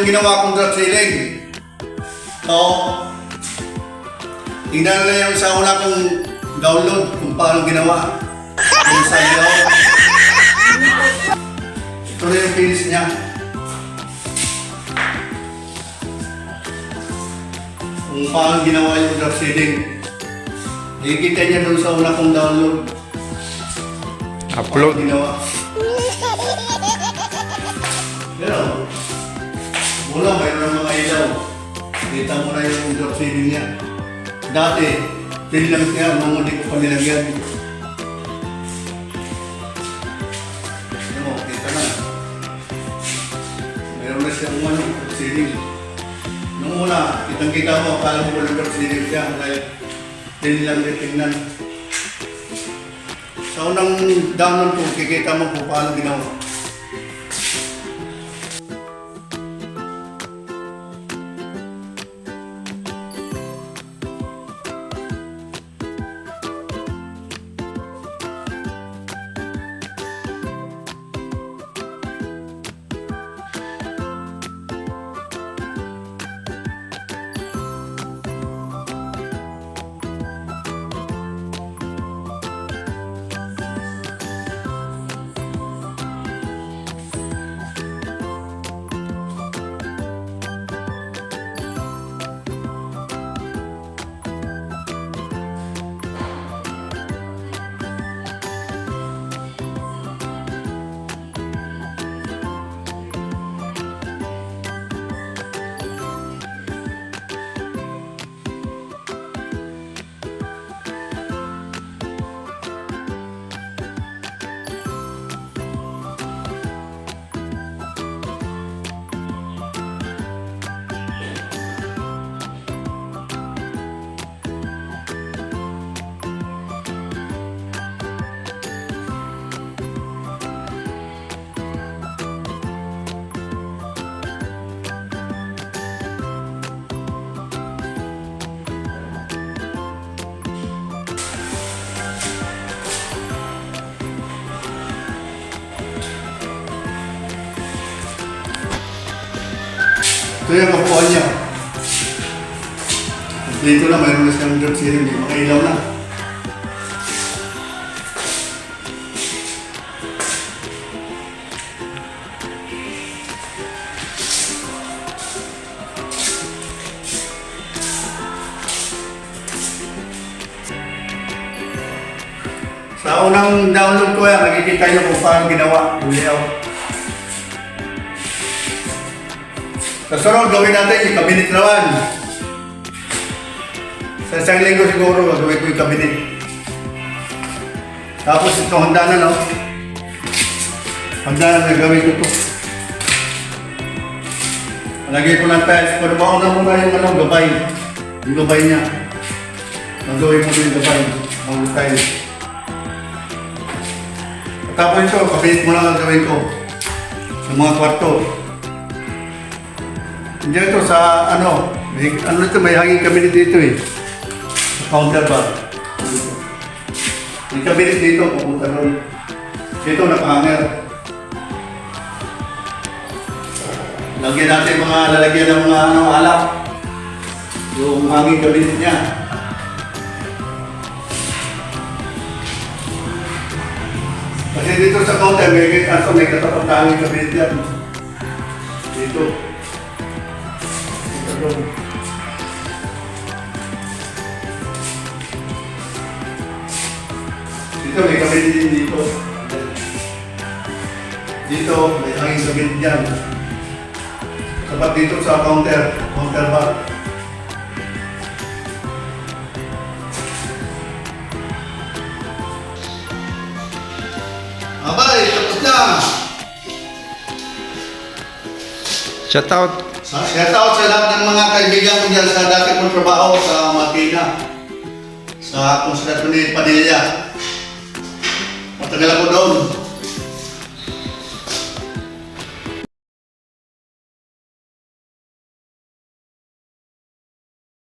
ginawa kong drop ceiling. So, tingnan na yung sa una kong download kung paano ginawa. Yung sa ilaw. Ito na yung finish niya. Kung paano ginawa yung drop ceiling. Nakikita niya doon sa una kong download. Upload. Paano ginawa. Pero, mula mayroon ng mga ilaw. Kita mo na yung drop ceiling niya. Dati, tinilang niya, nung hindi ko pa nilagyan. Ayan mo, kita na. Mayroon na siyang drop ceiling. Nung una, kitang-kita mo, akala mo walang drop ceiling siya. Dahil tinilang niya tingnan. Sa unang download ko, kikita mo kung paano ginawa. Ito yung kapuan niya. Dito na mayroon na siyang drop ceiling, may mga ilaw na. Sa unang download ko yan, nakikita niyo kung paano ginawa yung layout. Sa sunod, gawin natin yung cabinet naman. Sa isang linggo siguro, gawin ko yung cabinet. Tapos ito, handa na, no? Handa na, gawin ko ito. Lagay ko ng tiles, pero mauna muna yung gabay. Yung gabay niya. Magawin mo yung gabay, ang tiles. Tapos ito, cabinet mo lang ang gawin ko. Sa mga kwarto. Dito sa ito, may hanging cabinet dito eh. Sa counter ba? May cabinet dito, pupunta ron. Dito, nakahanger. Lagyan natin mga lalagyan ng mga alak. Yung hanging cabinet niya. Kasi dito sa counter, may katapat na hanging cabinet yan. Dito. Dito may cabinet din dito. Dito may hanging cabinet dyan. Sapat dito sa counter bar. Abay, tapos na! Shout out. Shout out sa lahat ng mga kaibigan ko dyan sa dati kong trabaho sa Makina. Sa Constantino Padilla.